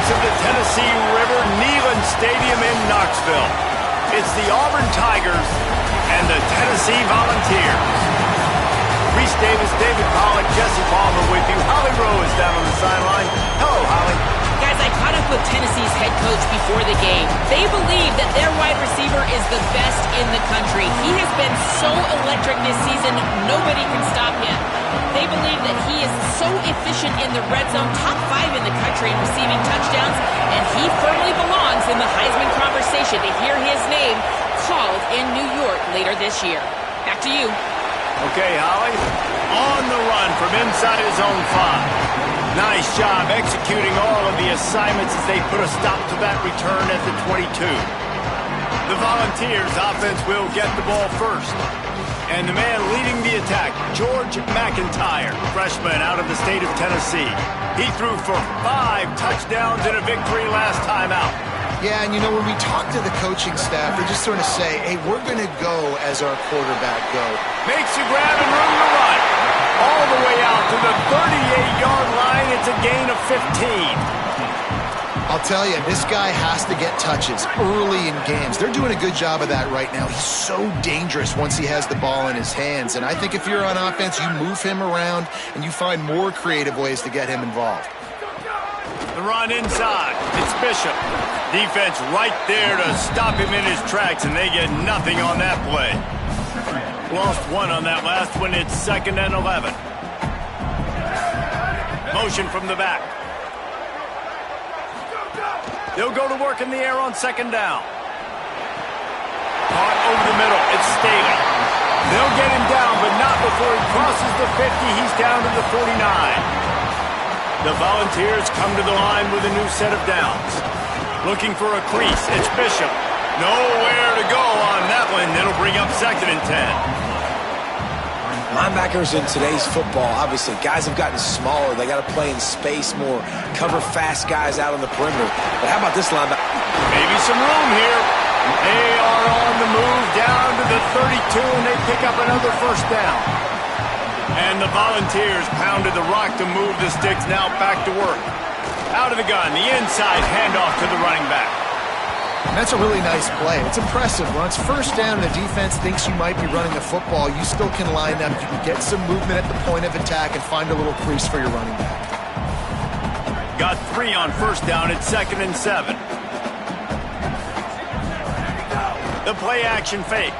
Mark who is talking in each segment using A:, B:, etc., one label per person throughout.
A: of the Tennessee River, Neyland Stadium in Knoxville. It's the Auburn Tigers and the Tennessee Volunteers. Reese Davis, David Pollack, Jesse Palmer with you. Holly Rowe is down on the sideline. Hello, Holly.
B: Guys, I caught up with Tennessee's head coach before the game. They believe that their wide receiver is the best in the country. He has been so electric this season, nobody can stop him. They believe that he is so efficient in the red zone, top 5 in the country in receiving touchdowns, and he firmly belongs in the Heisman conversation to hear his name called in New York later this year. Back to you.
A: Okay, Holly. On the run from inside his own 5. Nice job executing all of the assignments as they put a stop to that return at the 22. The Volunteers offense will get the ball first. And the man leading the attack, George McIntyre, freshman out of the state of Tennessee. He threw for 5 touchdowns in a victory last time out.
C: Yeah, and you know, when we talk to the coaching staff, they just sort of say, hey, we're going to go as our quarterback go.
A: Makes a grab and room to run. All the way out to the 38-yard line. It's a gain of 15.
C: I'll tell you, this guy has to get touches early in games. They're doing a good job of that right now. He's so dangerous once he has the ball in his hands. And I think if you're on offense, you move him around and you find more creative ways to get him involved.
A: The run inside. It's Bishop. Defense right there to stop him in his tracks, and they get nothing on that play. Lost 1 on that last one. It's 2nd and 11. Motion from the back. They'll go to work in the air on 2nd down. Caught over the middle. It's Staley. They'll get him down, but not before he crosses the 50. He's down to the 49. The Volunteers come to the line with a new set of downs. Looking for a crease. It's Bishop. Nowhere to go on that one. It'll bring up 2nd and 10.
D: Linebackers in today's football, obviously, guys have gotten smaller. They got to play in space more, cover fast guys out on the perimeter. But how about this linebacker?
A: Maybe some room here. They are on the move down to the 32, and they pick up another 1st down. And the Volunteers pounded the rock to move the sticks. Now back to work. Out of the gun, the inside handoff to the running back.
C: And that's a really nice play. It's impressive. When it's 1st down and the defense thinks you might be running a football, you still can line up. You can get some movement at the point of attack and find a little crease for your running back.
A: Got 3 on 1st down. It's 2nd and 7. The play action fake.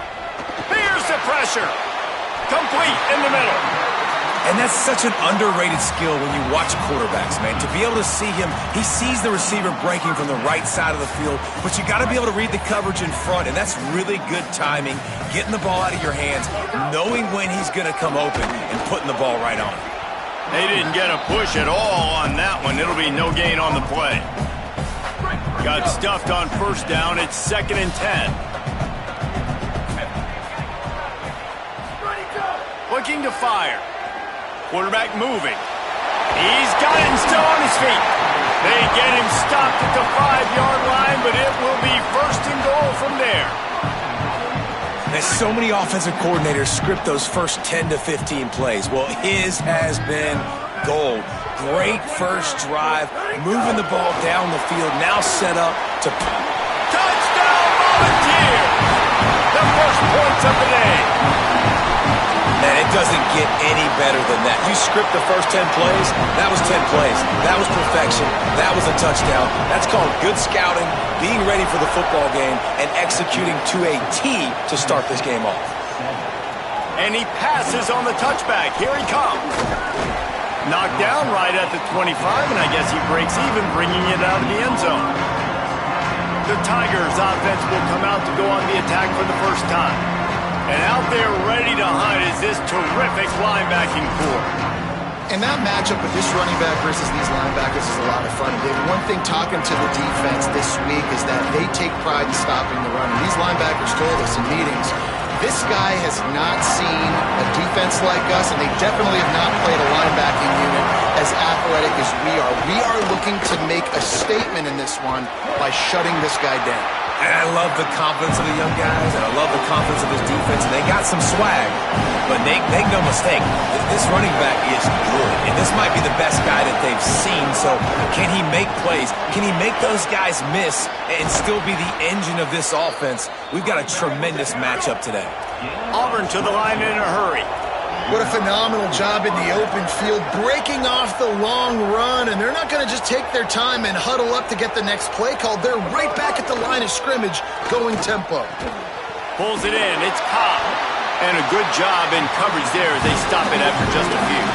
A: Here's the pressure. Complete in the middle.
E: And that's such an underrated skill when you watch quarterbacks, man. To be able to see him, he sees the receiver breaking from the right side of the field, but you got to be able to read the coverage in front, and that's really good timing, getting the ball out of your hands, knowing when he's going to come open, and putting the ball right on.
A: They didn't get a push at all on that one. It'll be no gain on the play. Got stuffed on 1st down. It's 2nd and 10. Looking to fire. Quarterback moving. He's got it and still on his feet. They get him stopped at the 5-yard line, but it will be 1st and goal from there.
E: There's so many offensive coordinators script those first 10 to 15 plays. Well, his has been gold. Great first drive, moving the ball down the field, now set up to...
A: Touchdown, Volunteers! The first points of the day.
E: Man, it doesn't get any better than that. You script the first 10 plays, that was 10 plays. That was perfection. That was a touchdown. That's called good scouting, being ready for the football game, and executing to a T to start this game off.
A: And he passes on the touchback. Here he comes. Knocked down right at the 25, and I guess he breaks even, bringing it out of the end zone. The Tigers offense will come out to go on the attack for the first time. And out there ready to hunt is this terrific linebacking core.
C: And that matchup with this running back versus these linebackers is a lot of fun. David, one thing talking to the defense this week is that they take pride in stopping the run. And these linebackers told us in meetings, this guy has not seen a defense like us, and they definitely have not played a linebacking unit as athletic as we are. We are looking to make a statement in this one by shutting this guy down.
E: And I love the confidence of the young guys, and I love the confidence of his defense, and they got some swag. But make no mistake, this running back is good, and this might be the best guy that they've seen so So can he make plays? Can he make those guys miss and still be the engine of this offense? We've got a tremendous matchup today.
A: Auburn to the line in a hurry.
C: What a phenomenal job in the open field, breaking off the long run, and they're not going to just take their time and huddle up to get the next play called. They're right back at the line of scrimmage, going tempo.
A: Pulls it in. It's Cobb. And a good job in coverage there as they stop it after just a few.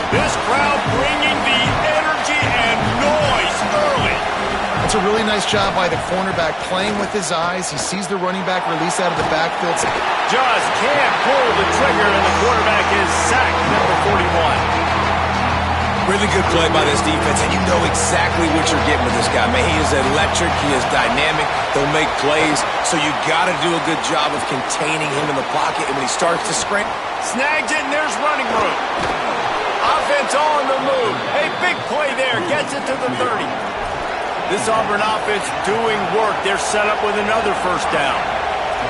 A: This crowd bringing the energy and noise early.
C: It's a really nice job by the cornerback playing with his eyes. He sees the running back release out of the backfield.
A: Just can't pull the trigger, and the quarterback is sacked, number 41.
E: Really good play by this defense, and you know exactly what you're getting with this guy. Man, he is electric. He is dynamic. They'll make plays, so you got to do a good job of containing him in the pocket. And when he starts to sprint,
A: snags it, and there's running room. Offense on the move. A big play there. Gets it to the 30. This Auburn offense doing work. They're set up with another first down.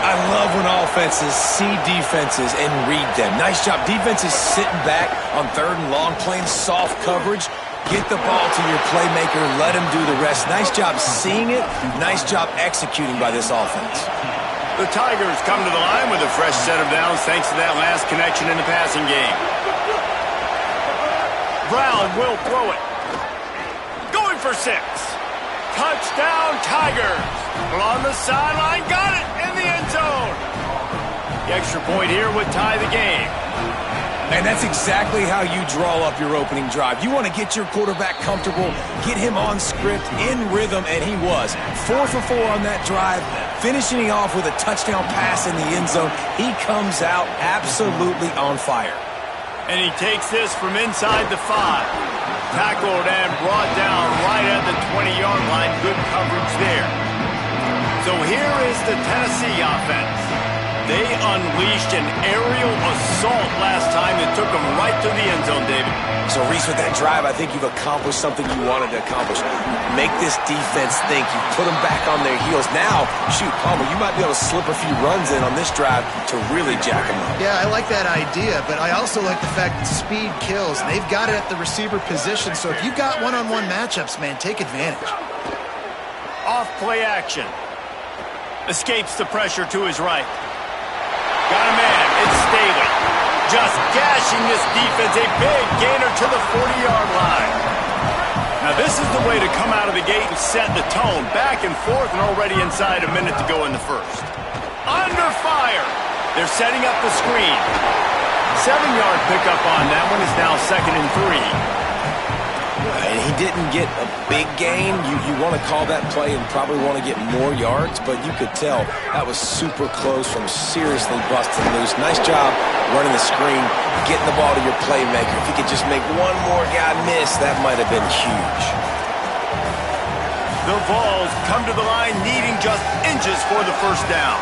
E: I love when offenses see defenses and read them. Nice job. Defense is sitting back on 3rd and long, playing soft coverage. Get the ball to your playmaker. Let him do the rest. Nice job seeing it. Nice job executing by this offense.
A: The Tigers come to the line with a fresh set of downs thanks to that last connection in the passing game. Brown will throw it. Going for 6. Touchdown, Tigers. On the sideline, got it in the end zone. The extra point here would tie the game.
E: And that's exactly how you draw up your opening drive. You want to get your quarterback comfortable, get him on script, in rhythm, and he was. 4 for 4 on that drive, finishing off with a touchdown pass in the end zone. He comes out absolutely on fire.
A: And he takes this from inside the 5. Tackled and brought down right at the 20-yard line. Good coverage there. So here is the Tennessee offense. They unleashed an aerial assault last time that took them right to the end zone, David.
E: So, Reese, with that drive, I think you've accomplished something you wanted to accomplish. Make this defense think. You put them back on their heels. Now, shoot, Palmer, you might be able to slip a few runs in on this drive to really jack them up.
C: Yeah, I like that idea, but I also like the fact that speed kills. And they've got it at the receiver position, so if you've got one-on-one matchups, man, take advantage.
A: Off play action. Escapes the pressure to his right. Got a man. It's Staley. Just gashing this defense. A big gainer to the 40-yard line. Now, this is the way to come out of the gate and set the tone. Back and forth and already inside a minute to go in the first. Under fire. They're setting up the screen. 7-yard pickup on that one is now 2nd and 3.
E: And he didn't get a big gain. You want to call that play and probably want to get more yards, but you could tell that was super close from seriously busting loose. Nice job running the screen, getting the ball to your playmaker. If he could just make one more guy miss, that might have been huge.
A: The Vols come to the line needing just inches for the first down.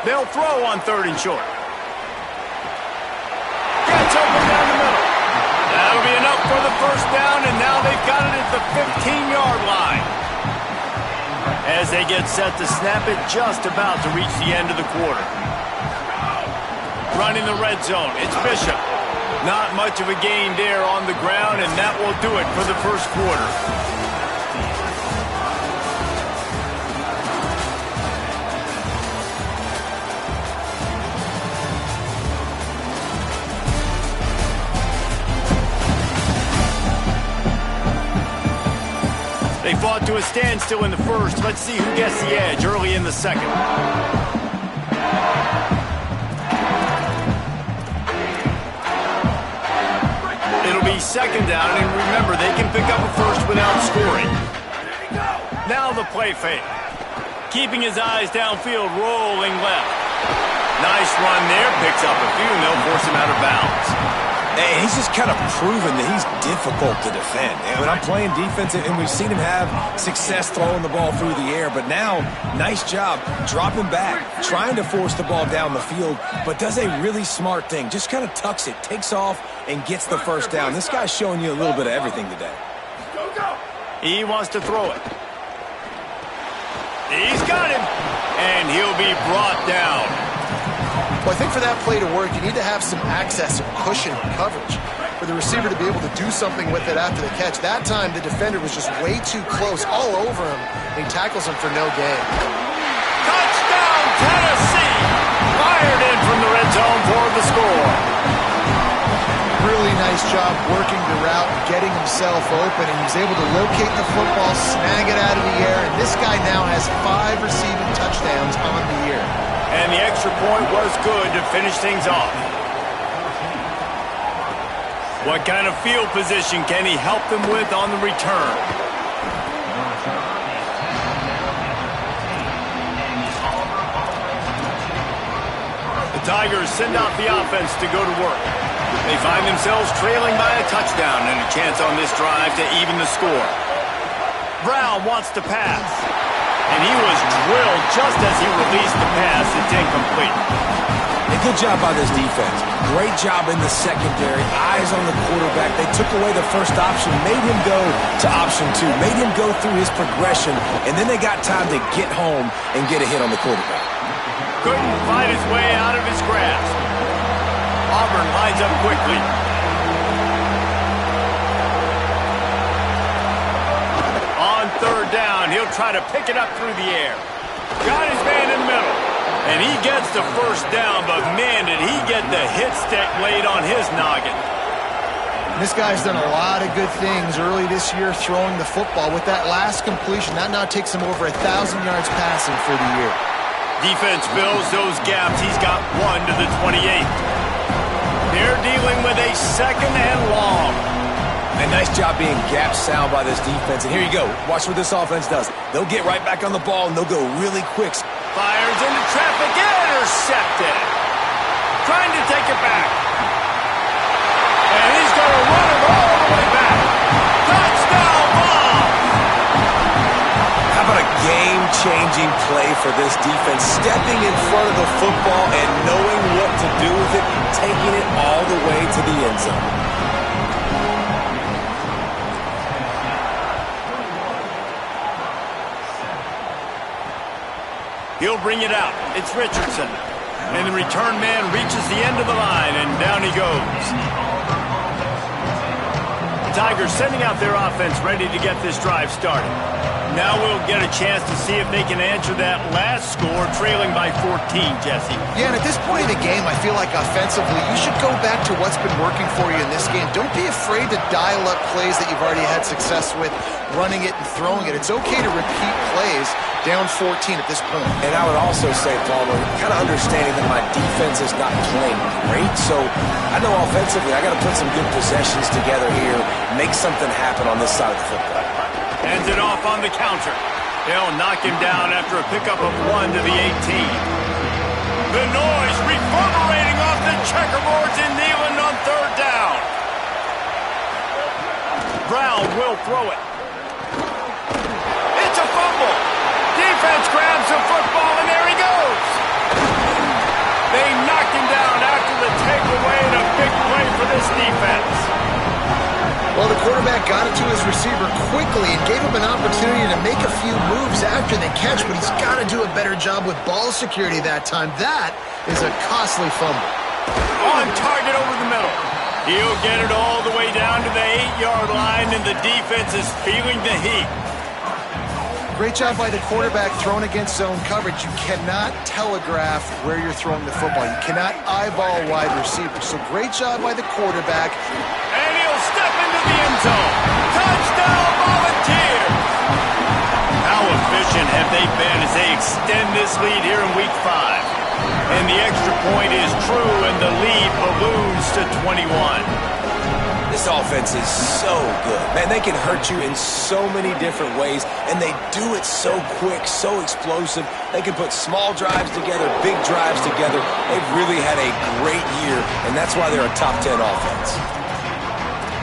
A: They'll throw on 3rd and short. Gets open down the middle. That'll be enough for the first down, and now they've got it at the 15-yard line. As they get set to snap it, just about to reach the end of the quarter. Running the red zone, it's Bishop. Not much of a gain there on the ground, and that will do it for the first quarter. They fought to a standstill in the first. Let's see who gets the edge early in the second. It'll be 2nd down, and remember, they can pick up a first without scoring. Now the play fake. Keeping his eyes downfield, rolling left. Nice run there, picks up a few, and they'll force him out of bounds.
E: And he's just kind of proven that he's difficult to defend. And when I'm playing defense, and we've seen him have success throwing the ball through the air, but now, nice job dropping back, trying to force the ball down the field, but does a really smart thing. Just kind of tucks it, takes off, and gets the first down. This guy's showing you a little bit of everything today.
A: He wants to throw it. He's got him, and he'll be brought down.
C: Well, I think for that play to work, you need to have some access and cushion coverage for the receiver to be able to do something with it after the catch. That time, the defender was just way too close, all over him, and he tackles him for no gain.
A: Touchdown, Tennessee! Fired in from the red zone for the score.
C: Really nice job working the route, getting himself open, and he was able to locate the football, snag it out of the air, and this guy now has 5 receiving touchdowns on the year.
A: And the extra point was good to finish things off. What kind of field position can he help them with on the return? The Tigers send out the offense to go to work. They find themselves trailing by a touchdown and a chance on this drive to even the score. Brown wants to pass. And he was drilled just as he released the pass. It's incomplete.
D: A good job by this defense. Great job in the secondary. Eyes on the quarterback. They took away the first option, made him go to option 2, made him go through his progression, and then they got time to get home and get a hit on the quarterback.
A: Couldn't fight his way out of his grasp. Auburn lines up quickly. On third down, he'll try to pick it up through the air. Got his man in the middle. And he gets the first down, but man, did he get the hit stick laid on his noggin.
C: This guy's done a lot of good things early this year throwing the football. With that last completion, that now takes him over 1,000 yards passing for the year.
A: Defense fills those gaps. He's got 1 to the 28. They're dealing with a second and long.
D: A nice job being gap sound by this defense. And here you go. Watch what this offense does. They'll get right back on the ball, and they'll go really quick.
A: Fires into traffic. Intercepted. Trying to take it back. And he's going to run it all the way back. Touchdown ball.
D: How about a game-changing play for this defense? Stepping in front of the football and knowing what to do with it, taking it all the way to the end zone.
A: He'll bring it out. It's Richardson. And the return man reaches the end of the line, and down he goes. The Tigers sending out their offense ready to get this drive started. Now we'll get a chance to see if they can answer that last score, trailing by 14, Jesse.
C: Yeah, and at this point in the game, I feel like offensively, you should go back to what's been working for you in this game. Don't be afraid to dial up plays that you've already had success with, running it and throwing it. It's okay to repeat plays down 14 at this point.
D: And I would also say, Palmer, kind of understanding that my defense is not playing great, so I know offensively I got to put some good possessions together here, make something happen on this side of the football.
A: Hands it off on the counter. They'll knock him down after a pickup of 1 to the 18. The noise reverberating off the checkerboards in Neyland on third down. Brown will throw it. It's a fumble. Defense grabs the football, and there he goes. They knocked him down after the takeaway, and a big play for this defense.
C: Well, the quarterback got it to his receiver quickly and gave him an opportunity to make a few moves after the catch, but he's got to do a better job with ball security that time. That is a costly fumble.
A: On target over the middle. He'll get it all the way down to the 8-yard line, and the defense is feeling the heat.
C: Great job by the quarterback throwing against zone coverage. You cannot telegraph where you're throwing the football. You cannot eyeball wide receivers. So great job by the quarterback.
A: And he'll step into the end zone. Touchdown, Volunteers! How efficient have they been as they extend this lead here in Week 5? And the extra point is true, and the lead balloons to 21.
D: This offense is so good. Man, they can hurt you in so many different ways, and they do it so quick, so explosive. They can put small drives together, big drives together. They've really had a great year, and that's why they're a top 10 offense.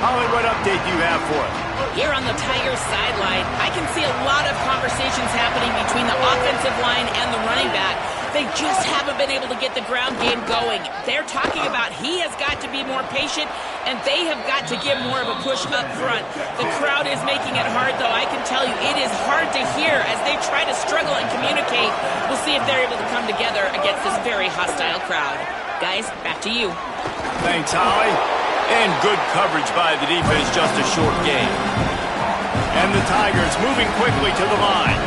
A: Holly, what update do you have for us?
B: Here on the Tigers sideline, I can see a lot of conversations happening between the offensive line and the running back. They just haven't been able to get the ground game going. They're talking about he has got to be more patient, and they have got to give more of a push up front. The crowd is making it hard, though. I can tell you it is hard to hear as they try to struggle and communicate. We'll see if they're able to come together against this very hostile crowd. Guys, back to you.
A: Thanks, Holly. And good coverage by the defense, just a short game. And the Tigers moving quickly to the line.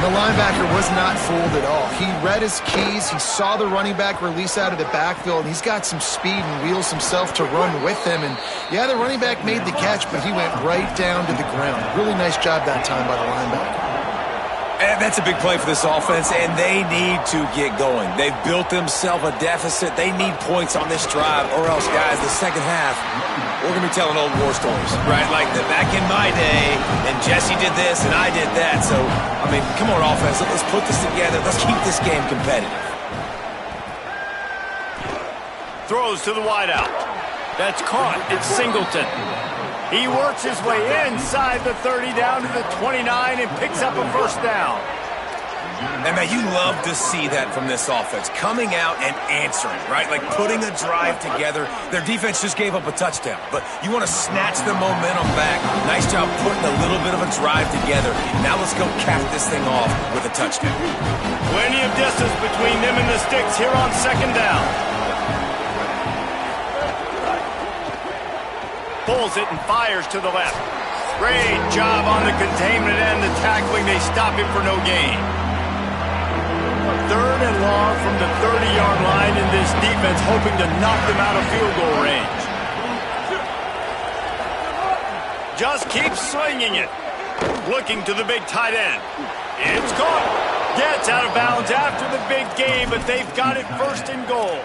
C: The linebacker was not fooled at all. He read his keys. He saw the running back release out of the backfield. He's got some speed and wheels himself to run with him. And, yeah, the running back made the catch, but he went right down to the ground. Really nice job that time by the linebacker.
E: And that's a big play for this offense, and they need to get going. They've built themselves a deficit. They need points on this drive, or else, guys, the second half, we're going to be telling old war stories, right? Like the back in my day, and Jesse did this, and I did that. So, I mean, come on, offense. Let's put this together. Let's keep this game competitive.
A: Throws to the wideout. That's caught. It's Singleton. He works his way inside the 30 down to the 29 and picks up a first down.
E: And, man, you love to see that from this offense, coming out and answering, right? Like putting a drive together. Their defense just gave up a touchdown, but you want to snatch the momentum back. Nice job putting a little bit of a drive together. Now let's go cap this thing off with a touchdown.
A: Plenty of distance between them and the sticks here on second down. Pulls it and fires to the left. Great job on the containment and the tackling. They stop him for no gain. Third and long from the 30-yard line, in this defense hoping to knock them out of field goal range. Just keeps swinging it. Looking to the big tight end. It's caught. Gets out of bounds after the big gain, but they've got it first and goal.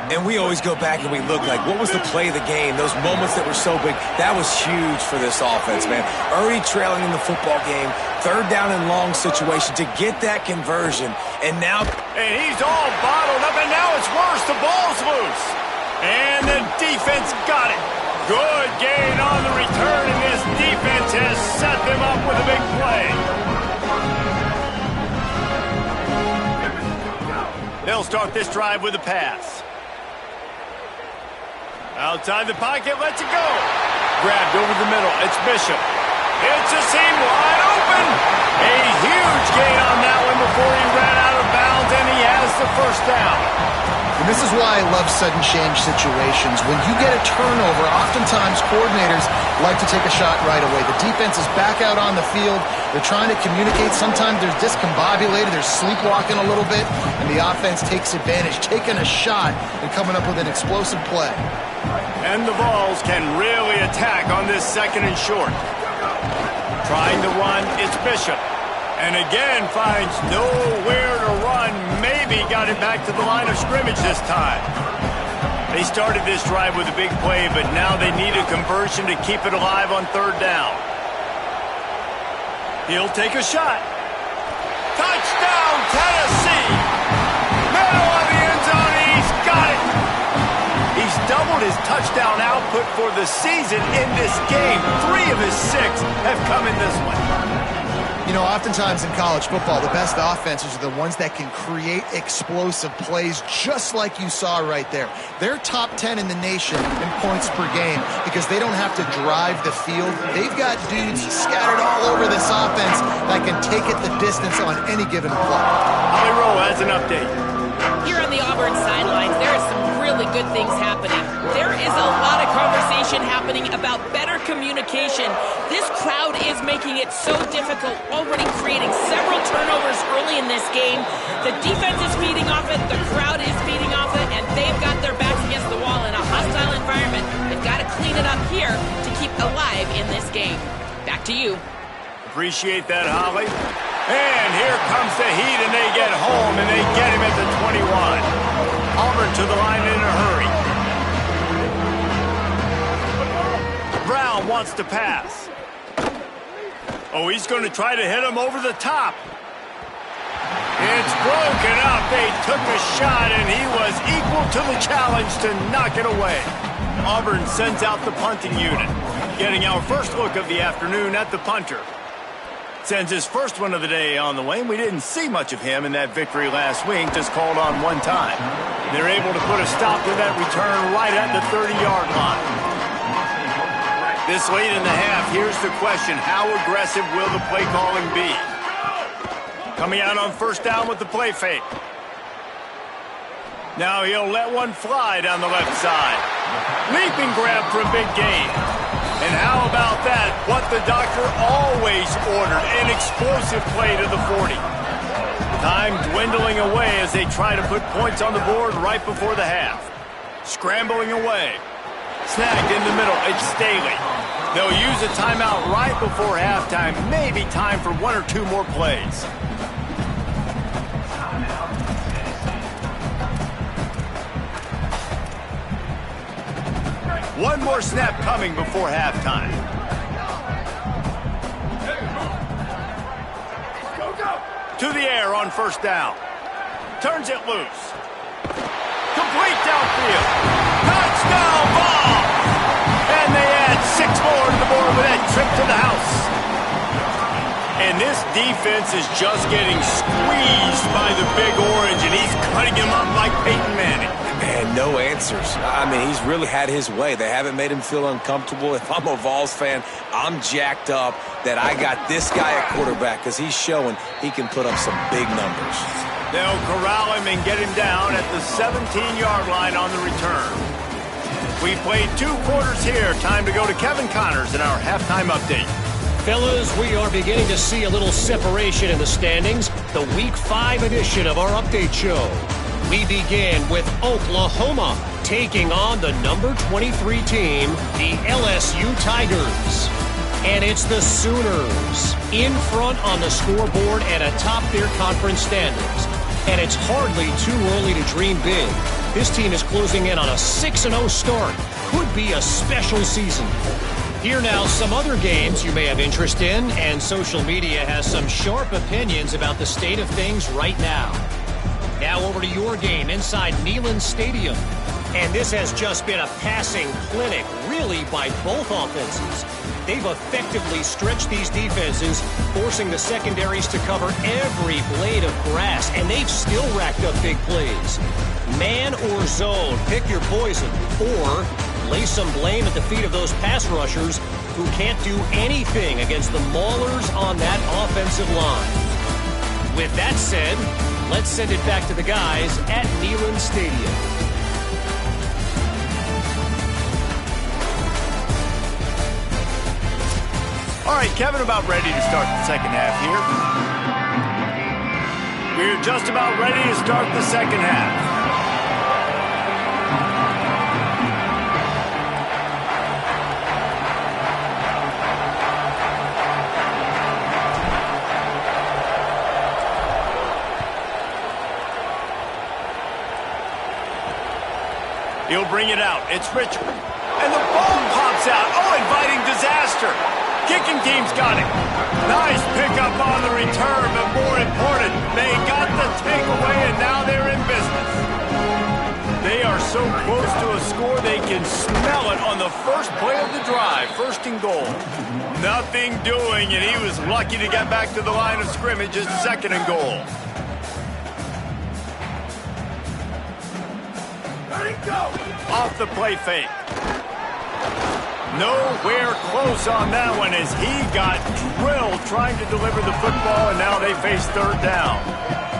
E: And we always go back and we look like, what was the play of the game? Those moments that were so big, that was huge for this offense, man. Already trailing in the football game, third down and long situation to get that conversion. And now...
A: And he's all bottled up, and now it's worse. The ball's loose. And the defense got it. Good gain on the return, and this defense has set them up with a big play. They'll start this drive with a pass. Outside the pocket, lets it go. Grabbed over the middle. It's Bishop. It's a seam wide open. A huge gain on that one before he ran out of bounds, and he has the first down.
C: And this is why I love sudden change situations. When you get a turnover, oftentimes coordinators like to take a shot right away. The defense is back out on the field. They're trying to communicate. Sometimes they're discombobulated. They're sleepwalking a little bit, and the offense takes advantage, taking a shot and coming up with an explosive play.
A: And the Vols can really attack on this second and short. Trying to run, it's Bishop. And again finds nowhere to run. Maybe got it back to the line of scrimmage this time. They started this drive with a big play, but now they need a conversion to keep it alive on third down. He'll take a shot. Touchdown, Tennessee! Middle of the end zone, he's got it! He's doubled his touchdown output for the season in this game. 3 of his 6 have come in this one.
C: You know, oftentimes in college football, the best offenses are the ones that can create explosive plays just like you saw right there. They're top 10 in the nation in points per game because they don't have to drive the field. They've got dudes scattered all over this offense that can take it the distance on any given play.
A: Holly Rowe has an update.
B: Here on the Auburn sidelines, there are some really good things happening. There is a lot of conversation happening about better communication. This crowd is making it so difficult, already creating several turnovers early in this game. The defense is feeding off it, the crowd is feeding off it, and they've got their backs against the wall in a hostile environment. They've got to clean it up here to keep alive in this game. Back to you.
A: Appreciate that, Holly. And here comes the heat, and they get home, and they get him at the 21. Auburn to the line in a hurry. Brown wants to pass. Oh, he's going to try to hit him over the top. It's broken up. They took a shot, and he was equal to the challenge to knock it away. Auburn sends out the punting unit, getting our first look of the afternoon at the punter. Sends his first one of the day on the way. We didn't see much of him in that victory last week, just called on one time. They're able to put a stop to that return right at the 30-yard line. This late in the half, here's the question. How aggressive will the play calling be? Coming out on first down with the play fake. Now he'll let one fly down the left side. Leaping grab for a big gain. And how about that? What the doctor always ordered, an explosive play to the 40. Time dwindling away as they try to put points on the board right before the half. Scrambling away. Snagged in the middle. It's Staley. They'll use a timeout right before halftime. Maybe time for one or two more plays. One more snap coming before halftime. To the air on first down. Turns it loose. Complete downfield. Touchdown ball! And they add 6 more to the board with that trip to the house. And this defense is just getting squeezed by the Big Orange, and he's cutting him up like Peyton Manning.
D: Man, no answers. I mean, he's really had his way. They haven't made him feel uncomfortable. If I'm a Vols fan, I'm jacked up that I got this guy at quarterback because he's showing he can put up some big numbers.
A: They'll corral him and get him down at the 17-yard line on the return. We played 2 quarters here. Time to go to Kevin Connors in our halftime update.
F: Fellas, we are beginning to see a little separation in the standings. The Week 5 edition of our update show. We begin with Oklahoma taking on the number 23 team, the LSU Tigers. And it's the Sooners in front on the scoreboard and atop their conference standings. And it's hardly too early to dream big. This team is closing in on a 6-0 start. Could be a special season. Here now, some other games you may have interest in, and social media has some sharp opinions about the state of things right now. Now over to your game inside Neyland Stadium. And this has just been a passing clinic, really, by both offenses. They've effectively stretched these defenses, forcing the secondaries to cover every blade of grass, and they've still racked up big plays. Man or zone, pick your poison, or lay some blame at the feet of those pass rushers who can't do anything against the maulers on that offensive line. With that said, let's send it back to the guys at Neyland Stadium.
A: All right, Kevin, about ready to start the second half here. We're just about ready to start the second half. He'll bring it out. It's Richard. And the ball pops out. Oh, inviting disaster. Kicking team's got it. Nice pickup on the return, but more important, they got the takeaway, and now they're in business. They are so close to a score, they can smell it on the first play of the drive. First and goal. Nothing doing, and he was lucky to get back to the line of scrimmage as second and goal. Off the play fake. Nowhere close on that one as he got drilled trying to deliver the football, and now they face third down.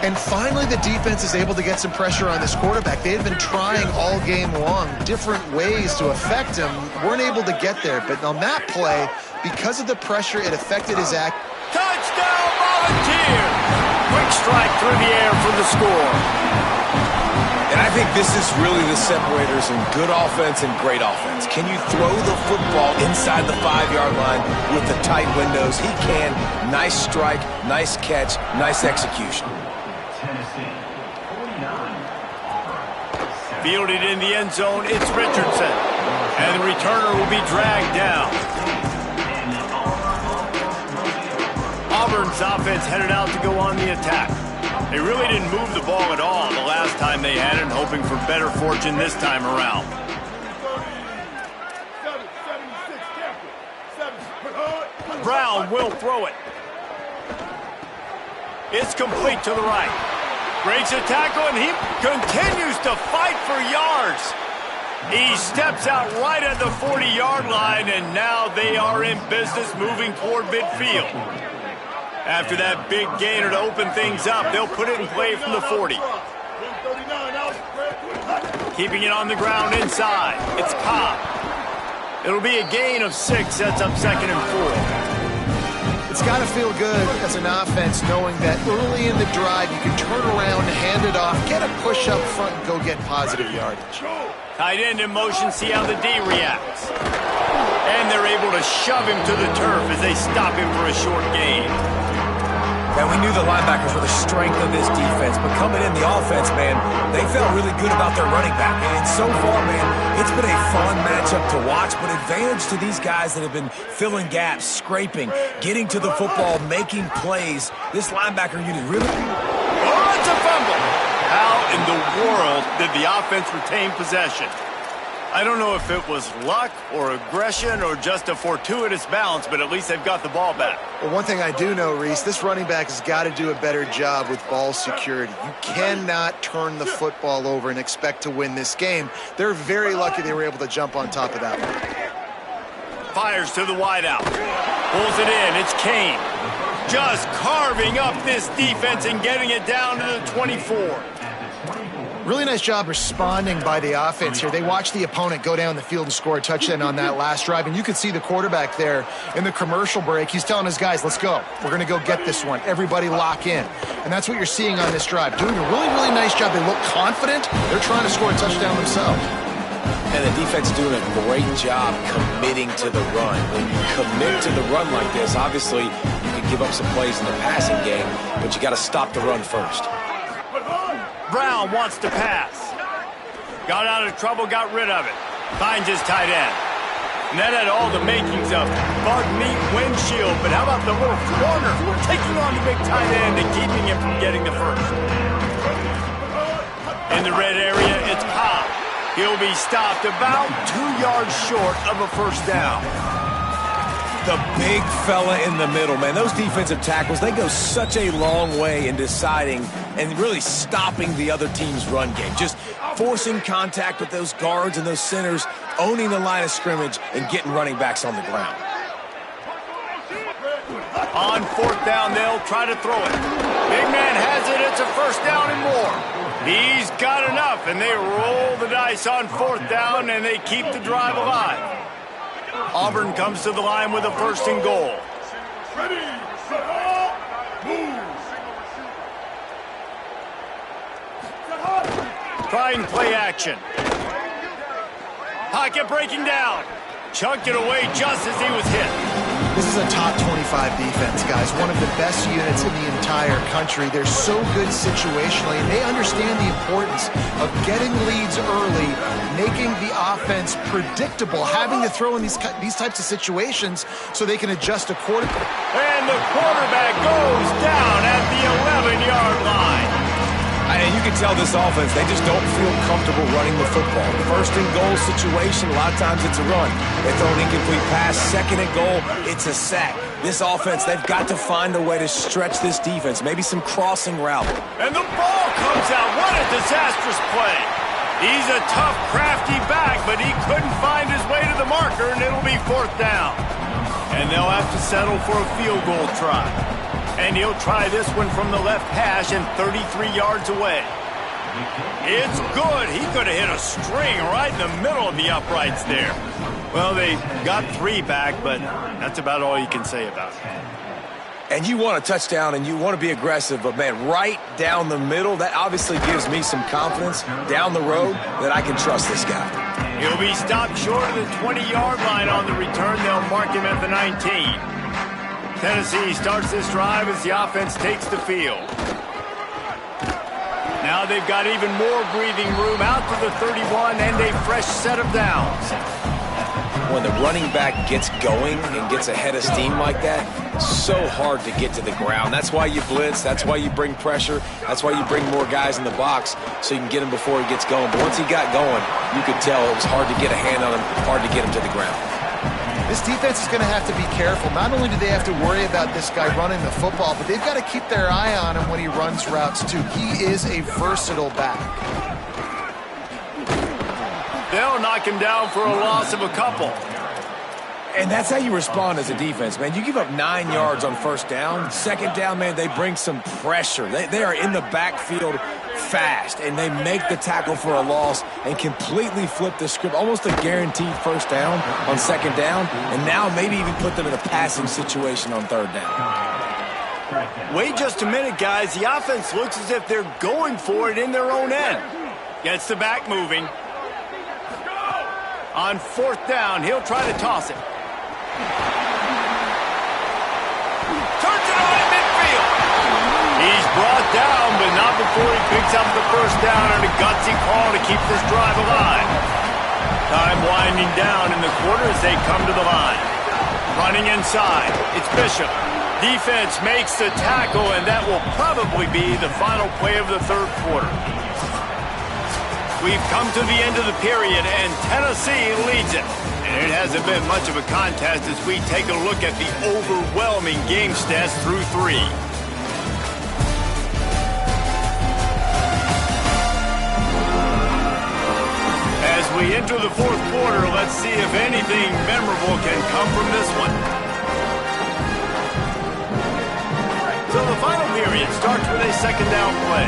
C: And finally the defense is able to get some pressure on this quarterback. They had been trying all game long different ways to affect him. Weren't able to get there, but on that play, because of the pressure, it affected his act.
A: Touchdown, Volunteers! Quick strike through the air for the score.
D: And I think this is really the separators in good offense and great offense. Can you throw the football inside the 5-yard line with the tight windows? He can. Nice strike, nice catch, nice execution.
A: Fielded in the end zone, it's Richardson. And the returner will be dragged down. Auburn's offense headed out to go on the attack. They really didn't move the ball at all the last time they had it, hoping for better fortune this time around. Brown will throw it. It's complete to the right. Breaks a tackle, and he continues to fight for yards. He steps out right at the 40-yard line, and now they are in business moving toward midfield. After that big gainer to open things up, they'll put it in play from the 40. Keeping it on the ground inside. It's Cobb. It'll be a gain of 6, sets up 2nd and 4.
C: It's got to feel good as an offense knowing that early in the drive you can turn around, hand it off, get a push up front, and go get positive yardage.
A: Tight end in motion, see how the D reacts. And they're able to shove him to the turf as they stop him for a short gain.
E: Man, we knew the linebackers were the strength of this defense, but coming in the offense, man, they felt really good about their running back. And so far, man, it's been a fun matchup to watch, but advantage to these guys that have been filling gaps, scraping, getting to the football, making plays. This linebacker unit really...
A: Oh, it's a fumble! How in the world did the offense retain possession? I don't know if it was luck or aggression or just a fortuitous bounce, but at least they've got the ball back.
C: Well, one thing I do know, Reese, this running back has got to do a better job with ball security. You cannot turn the football over and expect to win this game. They're very lucky they were able to jump on top of that one.
A: Fires to the wideout. Pulls it in. It's Kane. Just carving up this defense and getting it down to the 24.
C: Really nice job responding by the offense here. They watched the opponent go down the field and score a touchdown on that last drive, and you could see the quarterback there in the commercial break. He's telling his guys, let's go. We're going to go get this one. Everybody lock in. And that's what you're seeing on this drive. Doing a really, really nice job. They look confident. They're trying to score a touchdown themselves.
D: And the defense is doing a great job committing to the run. When you commit to the run like this, obviously you can give up some plays in the passing game, but you got to stop the run first.
A: Brown wants to pass. Got out of trouble, got rid of it. Finds his tight end. And that had all the makings of bug meat windshield, but how about the little corner taking on the big tight end and keeping him from getting the first? In the red area, it's Cobb. He'll be stopped about 2 yards short of a first down.
E: The big fella in the middle, man. Those defensive tackles, they go such a long way in deciding and really stopping the other team's run game. Just forcing contact with those guards and those centers, owning the line of scrimmage, and getting running backs on the ground.
A: On 4th down, they'll try to throw it. Big man has it. It's a first down and more. He's got enough, and they roll the dice on 4th down, and they keep the drive alive. Auburn comes to the line with a 1st and goal.
G: Ready, set up, move.
A: Trying play action. Pocket breaking down. Chunked it away just as he was hit.
C: This is a top 25 defense, guys. One of the best units in the entire country. They're so good situationally, and they understand the importance of getting leads early, making the offense predictable, having to throw in these types of situations so they can adjust accordingly.
A: And the quarterback goes down at the 11-yard line.
E: And you can tell this offense, they just don't feel comfortable running the football. 1st and goal situation, a lot of times it's a run. They throw an incomplete pass. 2nd and goal, it's a sack. This offense, they've got to find a way to stretch this defense, maybe some crossing route.
A: And the ball comes out. What a disastrous play. He's a tough, crafty back, but he couldn't find his way to the marker, and it'll be 4th down. And they'll have to settle for a field goal try. And he'll try this one from the left hash and 33 yards away. It's good. He could have hit a string right in the middle of the uprights there. Well, they got 3 back, but that's about all you can say about it.
E: And you want a touchdown and you want to be aggressive, but, man, right down the middle, that obviously gives me some confidence down the road that I can trust this guy.
A: He'll be stopped short of the 20-yard line on the return. They'll mark him at the 19. Tennessee starts this drive as the offense takes the field. Now they've got even more breathing room out to the 31 and a fresh set of downs.
D: When the running back gets going and gets ahead of steam like that, so hard to get to the ground. That's why you blitz. That's why you bring pressure. That's why you bring more guys in the box so you can get him before he gets going. But once he got going, you could tell it was hard to get a hand on him, hard to get him to the ground.
C: This defense is going to have to be careful. Not only do they have to worry about this guy running the football, but they've got to keep their eye on him when he runs routes, too. He is a versatile back.
A: They'll knock him down for a loss of a couple.
E: And that's how you respond as a defense, man. You give up 9 yards on first down. Second down, man, they bring some pressure. They are in the backfield fast, and they make the tackle for a loss and completely flip the script. Almost a guaranteed first down on second down, and now maybe even put them in a passing situation on third down.
A: Wait just a minute, guys. The offense looks as if they're going for it in their own end. Gets the back moving. On fourth down, he'll try to toss it. Turns it on at midfield. He's brought down, but not before he picks up the first down and a gutsy call to keep this drive alive. Time winding down in the quarter as they come to the line. Running inside, it's Bishop. Defense makes the tackle, and that will probably be the final play of the third quarter. We've come to the end of the period, and Tennessee leads it. And it hasn't been much of a contest as we take a look at the overwhelming game stats through 3. As we enter the fourth quarter, let's see if anything memorable can come from this one. So the final period starts with a second down play.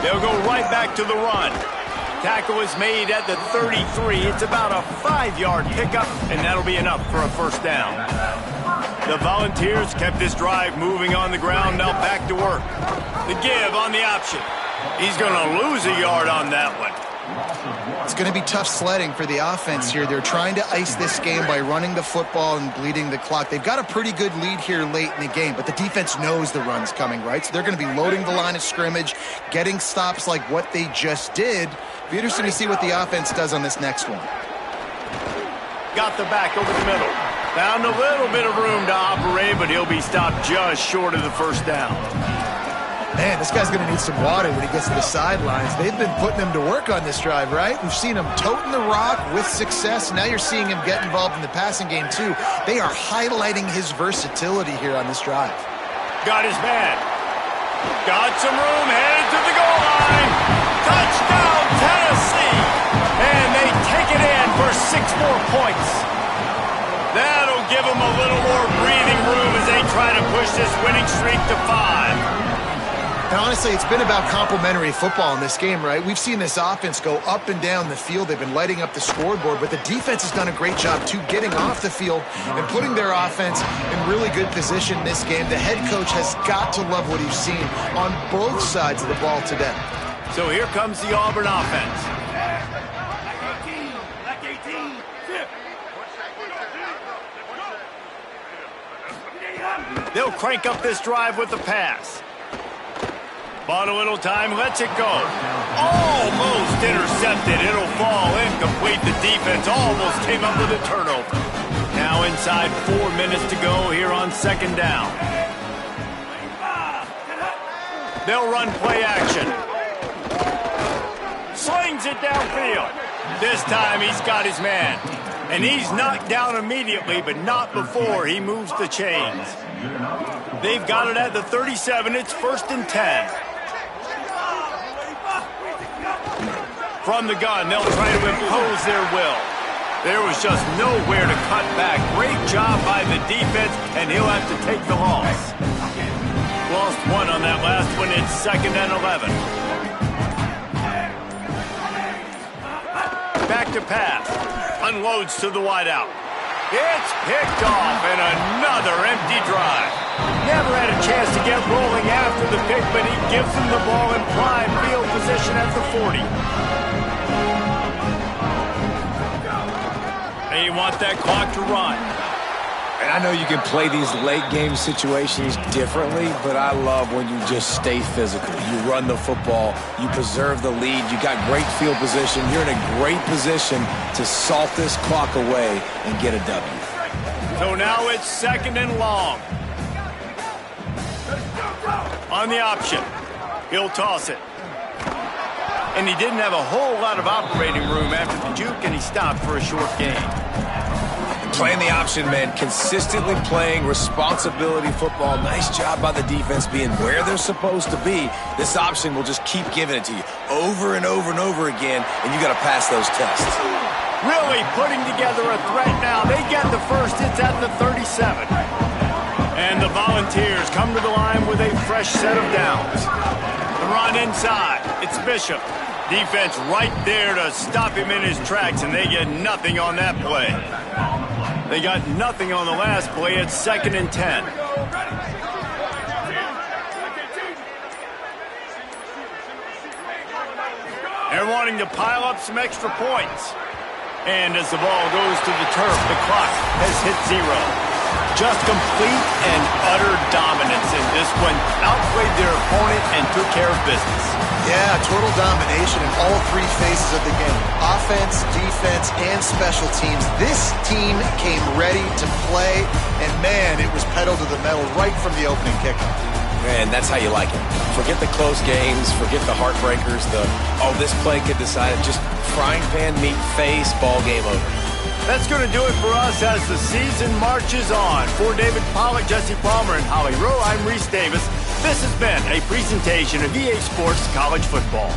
A: They'll go right back to the run. Tackle is made at the 33. It's about a 5-yard pickup, and that'll be enough for a first down. The Volunteers kept this drive moving on the ground, now back to work. The give on the option. He's going to lose a yard on that one.
C: It's going to be tough sledding for the offense here. They're trying to ice this game by running the football and bleeding the clock. They've got a pretty good lead here late in the game, but the defense knows the run's coming, right? So they're going to be loading the line of scrimmage, getting stops like what they just did. Be interesting to see what the offense does on this next one.
A: Got the back over the middle. Found a little bit of room to operate, but he'll be stopped just short of the first down.
C: Man, this guy's going to need some water when he gets to the sidelines. They've been putting him to work on this drive, right? We've seen him toting the rock with success. Now you're seeing him get involved in the passing game, too. They are highlighting his versatility here on this drive.
A: Got his man. Got some room, headed to the goal line. Touchdown, Tennessee. And they take it in for 6 more points. That'll give them a little more breathing room as they try to push this winning streak to 5.
C: And honestly, it's been about complementary football in this game, right? We've seen this offense go up and down the field. They've been lighting up the scoreboard, but the defense has done a great job, too, getting off the field and putting their offense in really good position in this game. The head coach has got to love what he's seen on both sides of the ball today.
A: So here comes the Auburn offense. They'll crank up this drive with the pass. Bought a little time, lets it go. Almost intercepted. It'll fall incomplete. The defense almost came up with a turnover. Now inside 4 minutes to go here on second down. They'll run play action. Slings it downfield. This time he's got his man. And he's knocked down immediately, but not before he moves the chains. They've got it at the 37. It's 1st and 10. From the gun, they'll try to impose their will. There was just nowhere to cut back. Great job by the defense, and he'll have to take the loss. Lost 1 on that last one. It's 2nd and 11. Back to pass. Unloads to the wideout. It's picked off, and another empty drive. Never had a chance to get rolling after the pick, but he gives them the ball in prime field position at the 40. They want that clock to run.
E: And I know you can play these late-game situations differently, but I love when you just stay physical. You run the football, you preserve the lead, you got great field position. You're in a great position to salt this clock away and get a W.
A: So now it's 2nd and long. On the option, he'll toss it. And he didn't have a whole lot of operating room after the juke, and he stopped for a short gain.
E: Playing the option, man, consistently playing responsibility football. Nice job by the defense being where they're supposed to be. This option will just keep giving it to you over and over and over again, and you got to pass those tests.
A: Really putting together a threat now. They get the first. It's at the 37. And the Volunteers come to the line with a fresh set of downs. The run inside. It's Bishop. Defense right there to stop him in his tracks, and they get nothing on that play. They got nothing on the last play. It's 2nd and 10. They're wanting to pile up some extra points. And as the ball goes to the turf, the clock has hit 0. Just complete and utter dominance in this one. Outplayed their opponent and took care of business.
C: Yeah, total domination in all 3 phases of the game. Offense, defense, and special teams. This team came ready to play, and man, it was pedal to the metal right from the opening kickoff.
E: Man, that's how you like it. Forget the close games, forget the heartbreakers, this play could decide it. Just frying pan meat face, ball game over.
A: That's going to do it for us as the season marches on. For David Pollack, Jesse Palmer, and Holly Rowe, I'm Reese Davis. This has been a presentation of EA Sports College Football.